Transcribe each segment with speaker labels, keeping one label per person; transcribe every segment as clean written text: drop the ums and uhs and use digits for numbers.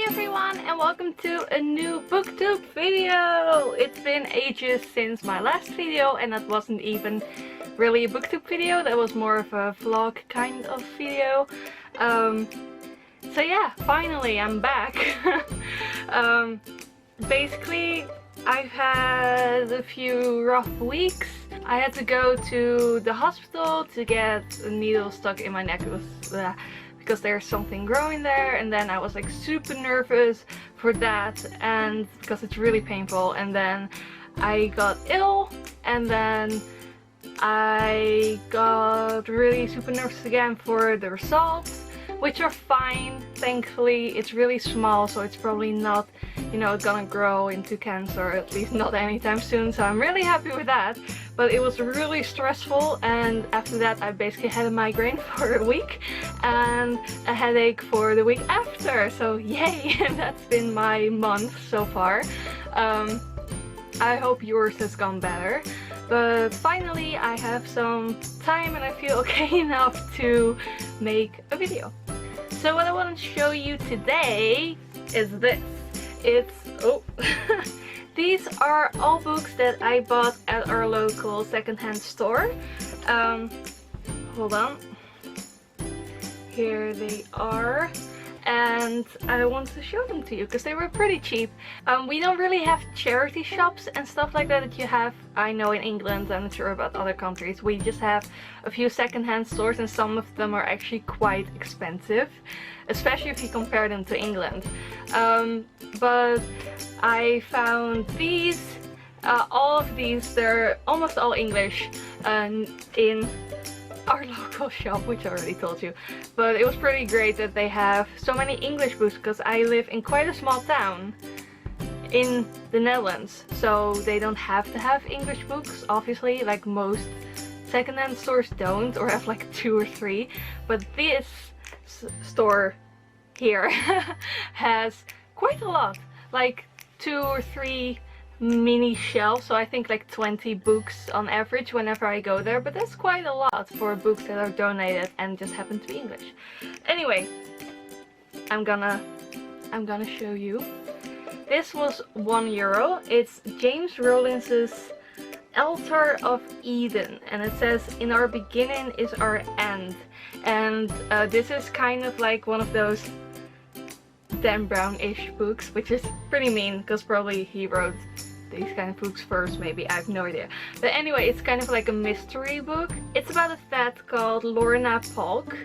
Speaker 1: everyone, and welcome to a new booktube video. It's been ages since my last video, and that wasn't even really a booktube video, that was more of a vlog kind of video. So yeah, finally I'm back. Basically I've had a few rough weeks. I had to go to the hospital to get a needle stuck in my neck. It was because there's something growing there, and then I was like super nervous for that, and because it's really painful. And then I got ill, and then I got really super nervous again for the results, which are fine, thankfully. It's really small, so it's probably not, you know, gonna grow into cancer, at least not anytime soon, so I'm really happy with that. But it was really stressful, and after that I basically had a migraine for a week and a headache for the week after, so yay. That's been my month so far. I hope yours has gone better. But finally I have some time and I feel okay enough to make a video. So what I want to show you today is this. These are all books that I bought at our local secondhand store. Hold on. Here they are. And I want to show them to you because they were pretty cheap. We don't really have charity shops and stuff like that you have, I know, in England. I'm not sure about other countries. We just have a few secondhand stores, and some of them are actually quite expensive, especially if you compare them to England. But I found these, all of these, they're almost all English, in our local shop, which I already told you. But it was pretty great that they have so many English books, because I live in quite a small town in the Netherlands, so they don't have to have English books, obviously, like most secondhand stores don't, or have like 2 or 3. But this store here has quite a lot, like 2 or 3 mini shelf, so I think like 20 books on average whenever I go there, but that's quite a lot for books that are donated and just happen to be English. Anyway, I'm gonna show you. This was €1. It's James Rollins's Altar of Eden, and it says, "In our beginning is our end." And this is kind of like one of those Dan Brown-ish books, which is pretty mean because probably he wrote these kind of books first, maybe, I have no idea. But anyway, it's kind of like a mystery book. It's about a vet called Lorna Polk,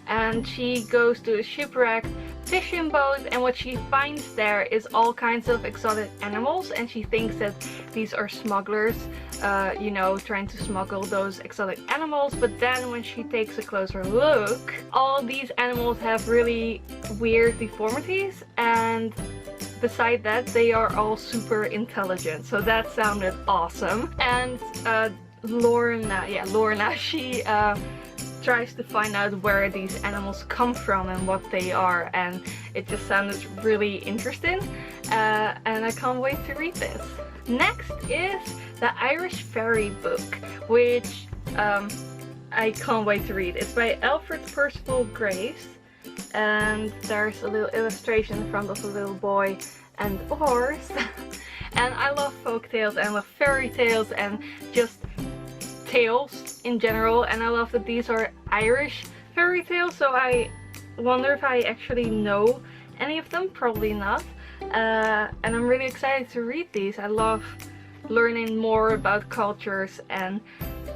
Speaker 1: and she goes to a shipwrecked fishing boat, and what she finds there is all kinds of exotic animals, and she thinks that these are smugglers, you know, trying to smuggle those exotic animals. But then when she takes a closer look, all these animals have really weird deformities, and beside that, they are all super intelligent, so that sounded awesome. And Lorna, she tries to find out where these animals come from and what they are, and it just sounded really interesting, and I can't wait to read this. Next is the Irish Fairy book, which I can't wait to read. It's by Alfred Percival Grace, and there's a little illustration in front of a little boy and a horse. And I love folk tales, and I love fairy tales, and just tales in general, and I love that these are Irish fairy tales, so I wonder if I actually know any of them. Probably not. And I'm really excited to read these. I love learning more about cultures and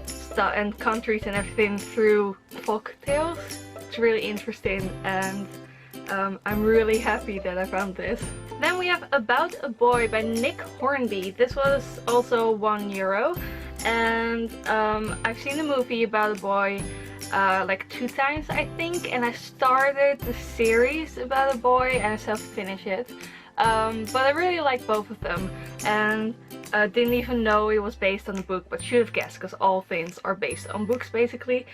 Speaker 1: stuff and countries and everything through folk tales. It's really interesting, and I'm really happy that I found this. Then we have About a Boy by Nick Hornby. This was also €1, and I've seen the movie About a Boy like 2 times, I think, and I started the series About a Boy and I still have to finish it. But I really like both of them, and didn't even know it was based on a book, but should have guessed, because all things are based on books basically.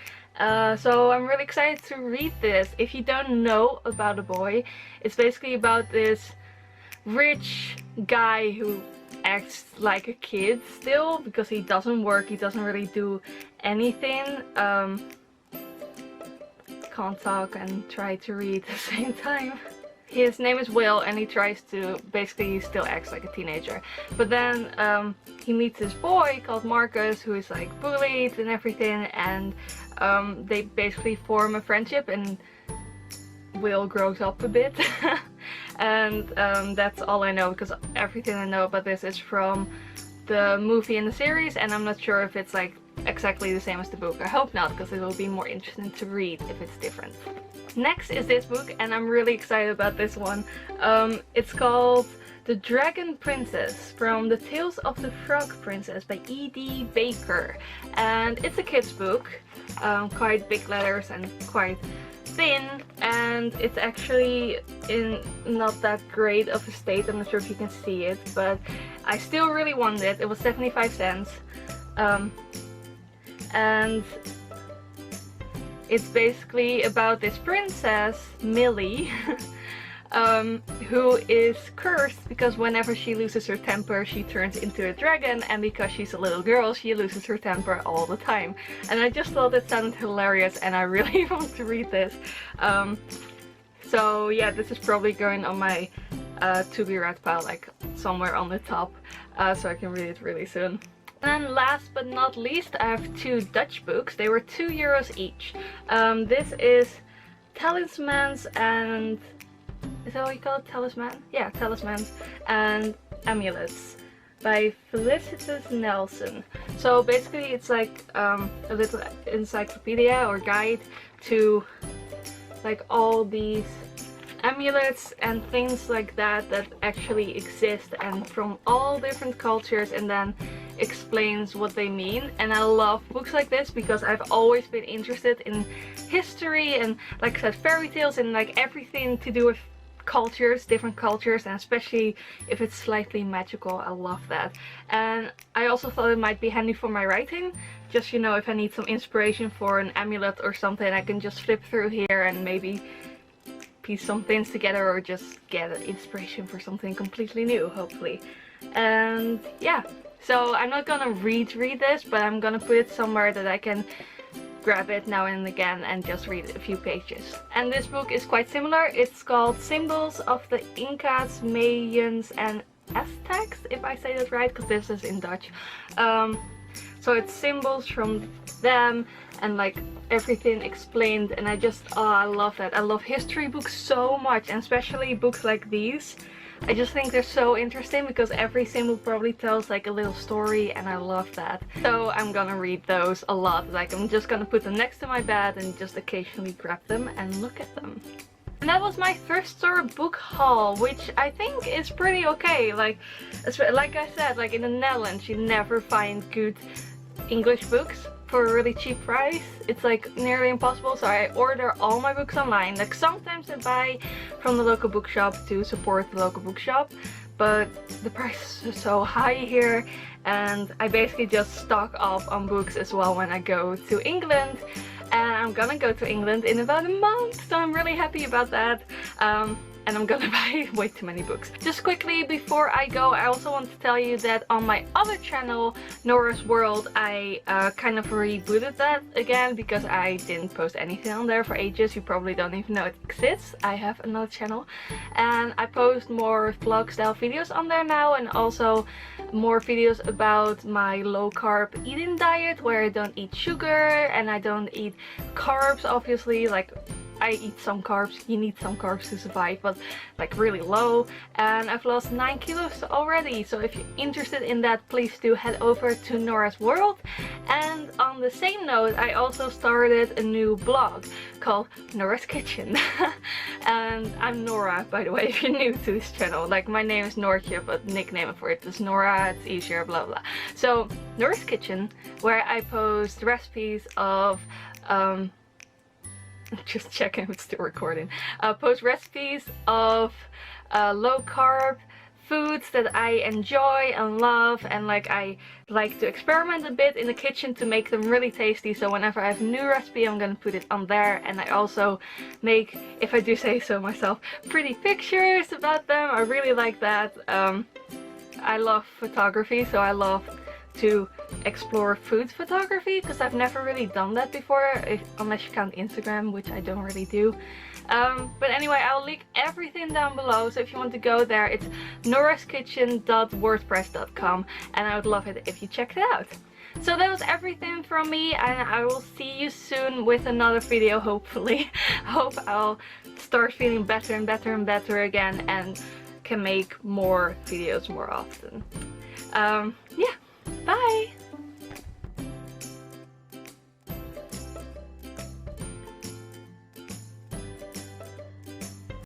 Speaker 1: So I'm really excited to read this. If you don't know About a Boy, it's basically about this rich guy who acts like a kid still, because he doesn't work, he doesn't really do anything. Can't talk and try to read at the same time. his name is Will, and he tries to, basically he still acts like a teenager. But then he meets this boy called Marcus who is like bullied and everything, and they basically form a friendship, and Will grows up a bit. And that's all I know, because everything I know about this is from the movie and the series, and I'm not sure if it's like exactly the same as the book. I hope not, because it will be more interesting to read if it's different. Next is this book, and I'm really excited about this one. It's called The Dragon Princess from the Tales of the Frog Princess by E.D. Baker. And it's a kid's book, quite big letters and quite thin, and it's actually in not that great of a state. I'm not sure if you can see it, but I still really want it. It was 75 cents. And it's basically about this princess, Millie, who is cursed because whenever she loses her temper she turns into a dragon, and because she's a little girl she loses her temper all the time. And I just thought it sounded hilarious, and I really want to read this. So yeah, this is probably going on my to be read pile, like somewhere on the top, so I can read it really soon. And then last but not least, I have two Dutch books. They were €2 each. This is Talismans and... is that what you call it? Talisman? Yeah, Talismans and Amulets by Felicitas Nelson. So basically it's like a little encyclopedia or guide to like all these amulets and things like that that actually exist and from all different cultures, and then explains what they mean. And I love books like this because I've always been interested in history and, like I said, fairy tales and like everything to do with cultures, different cultures, and especially if it's slightly magical. I love that. And I also thought it might be handy for my writing, just, you know, if I need some inspiration for an amulet or something, I can just flip through here and maybe piece some things together, or just get an inspiration for something completely new, hopefully. And yeah, so I'm not gonna read this, but I'm gonna put it somewhere that I can grab it now and again and just read a few pages. And this book is quite similar. It's called Symbols of the Incas, Mayans and Aztecs, if I say that right, because this is in Dutch. So it's symbols from them and like everything explained, and I just, oh, I love that. I love history books so much, and especially books like these. I just think they're so interesting because every symbol probably tells like a little story, and I love that. So I'm gonna read those a lot. Like I'm just gonna put them next to my bed and just occasionally grab them and look at them. And that was my thrift store book haul, which I think is pretty okay. Like I said, like in the Netherlands you never find good English books for a really cheap price. It's like nearly impossible, so I order all my books online. Like sometimes I buy from the local bookshop to support the local bookshop, but the prices are so high here, and I basically just stock up on books as well when I go to England. And I'm gonna go to England in about a month, so I'm really happy about that. And I'm gonna buy way too many books. Just quickly before I go, I also want to tell you that on my other channel, Nora's World, I kind of rebooted that again because I didn't post anything on there for ages. You probably don't even know it exists. I have another channel, and I post more vlog style videos on there now, and also more videos about my low carb eating diet where I don't eat sugar and I don't eat carbs, obviously. Like I eat some carbs, you need some carbs to survive, but like really low. And I've lost 9 kilos already, so if you're interested in that, please do head over to Nora's World. And on the same note, I also started a new blog called Nora's Kitchen. And I'm Nora, by the way, if you're new to this channel. Like my name is Noortje, but nickname for it is Nora, it's easier, blah blah. So Nora's Kitchen, where I post recipes of just checking if it's still recording. Post recipes of low carb foods that I enjoy and love, and like I like to experiment a bit in the kitchen to make them really tasty. So whenever I have a new recipe, I'm gonna put it on there. And I also make, if I do say so myself, pretty pictures about them. I really like that. I love photography, so I love to explore food photography because I've never really done that before, unless you count Instagram, which I don't really do. But anyway, I'll link everything down below, so if you want to go there, it's norahskitchen.wordpress.com, and I would love it if you checked it out. So that was everything from me, and I will see you soon with another video, hopefully. I hope I'll start feeling better and better and better again and can make more videos more often. Yeah, bye!